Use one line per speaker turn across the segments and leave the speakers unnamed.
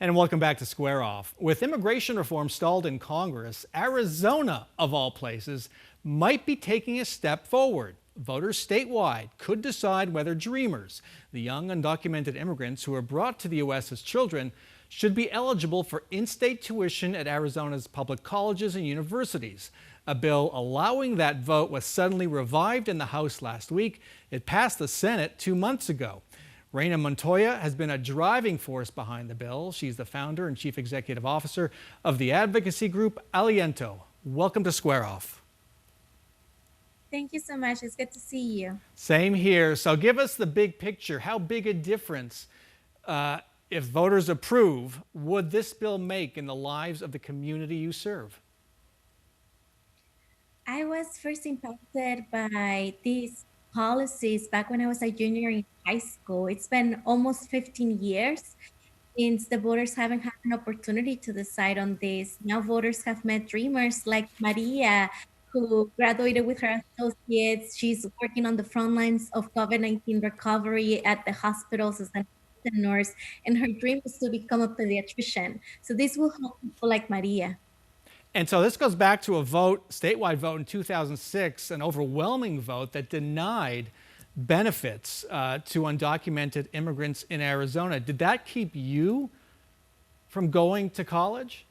And welcome back to Square Off. With immigration reform stalled in Congress, Arizona, of all places, might be taking a step forward. Voters statewide could decide whether Dreamers, the young undocumented immigrants who were brought to the U.S. as children, should be eligible for in-state tuition at Arizona's public colleges and universities. A bill allowing that vote was suddenly revived in the House last week. It passed the Senate 2 months ago. Reina Montoya has been a driving force behind the bill. She's the founder and chief executive officer of the advocacy group Aliento. Welcome to Square Off.
Thank you so much. It's good to see you.
Same here. So give us the big picture. How big a difference, if voters approve, would this bill make in the lives of the community you serve?
I was first impacted by these policies back when I was a junior in high school. It's been almost 15 years since the voters haven't had an opportunity to decide on this. Now voters have met dreamers like Maria, who graduated with her associates. She's working on the front lines of COVID-19 recovery at the hospitals as a nurse, and her dream is to become a pediatrician. So this will help people like Maria.
And so this goes back to a vote, statewide vote in 2006, an overwhelming vote that denied benefits to undocumented immigrants in Arizona. Did that keep you from going to college?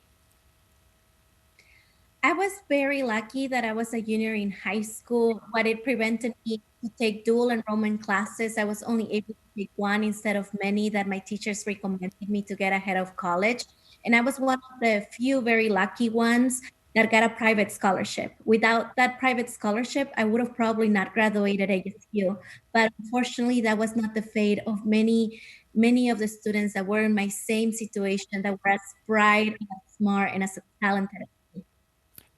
I was very lucky that I was a junior in high school, but it prevented me to take dual enrollment classes. I was only able to take one instead of many that my teachers recommended me to get ahead of college. And I was one of the few very lucky ones that got a private scholarship. Without that private scholarship, I would have probably not graduated ASU. But unfortunately, that was not the fate of many of the students that were in my same situation, that were as bright, and as smart, and as talented.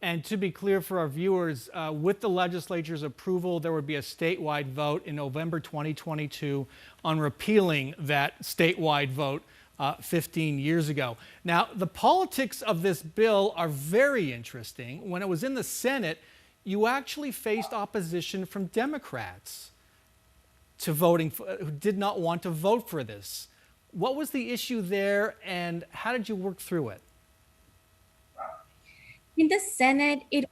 And to be clear for our viewers, with the legislature's approval, there would be a statewide vote in November 2022 on repealing that statewide vote 15 years ago. Now, the politics of this bill are very interesting. When it was in the Senate, you actually faced opposition from Democrats to voting who did not want to vote for this. What was the issue there, and how did you work through it?
In the Senate, it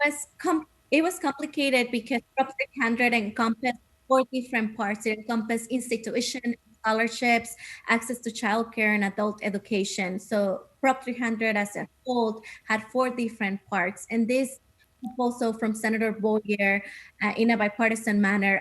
was complicated because Prop 300 encompassed four different parts. It encompassed institution, scholarships, access to childcare, and adult education. So Prop 300 as a whole had four different parts. And this proposal from Senator Boyer in a bipartisan manner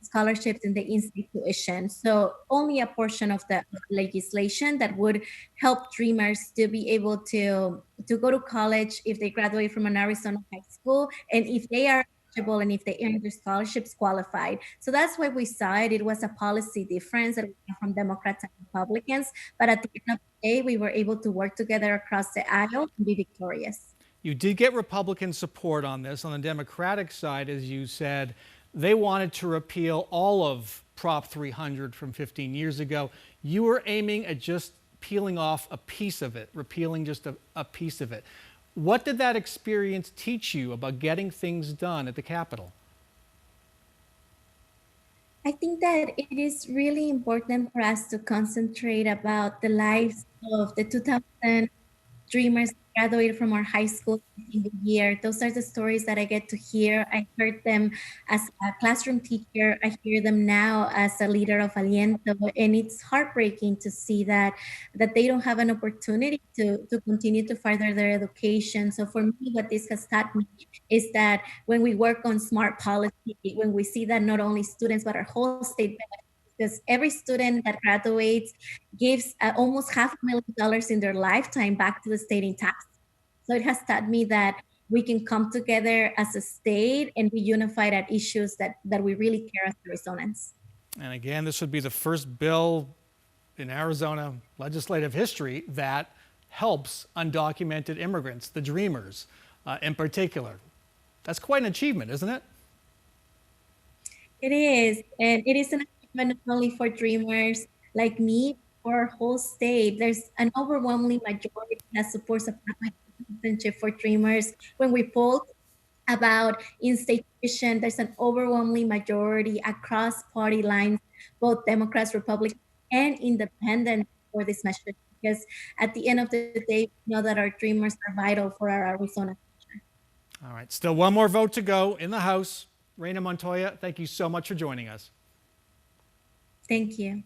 scholarships in the in-state tuition. So only a portion of the legislation that would help dreamers to be able to go to college if they graduate from an Arizona high school, and if they are eligible and if they earn their scholarships qualified. So that's why we saw it. It was a policy difference that came from Democrats and Republicans. But at the end of the day, we were able to work together across the aisle and be victorious.
You did get Republican support on this. On the Democratic side, as you said, they wanted to repeal all of Prop 300 from 15 years ago. You were aiming at just peeling off a piece of it, repealing just a piece of it. What did that experience teach you about getting things done at the Capitol?
I think that it is really important for us to concentrate about the lives of the 2000 dreamers graduated from our high school in the year. Those are the stories that I get to hear. I heard them as a classroom teacher. I hear them now as a leader of Aliento. And it's heartbreaking to see that they don't have an opportunity to continue to further their education. So for me, what this has taught me is that when we work on smart policy, when we see that not only students, but our whole state benefits, because every student that graduates gives almost $500,000 in their lifetime back to the state in tax. So it has taught me that we can come together as a state and be unified at issues that we really care as Arizonans.
And again, this would be the first bill in Arizona legislative history that helps undocumented immigrants, the Dreamers in particular. That's quite an achievement, isn't it?
It is. And it is an achievement not only for Dreamers like me, for our whole state. There's an overwhelming majority that supports a pathway to citizenship for Dreamers. When we polled about in-state tuition, there's an overwhelming majority across party lines, both Democrats, Republicans, and independents for this measure. because at the end of the day, we know that our dreamers are vital for our Arizona future.
All right, still one more vote to go in the House. Reina Montoya, thank you so much for joining us.
Thank you.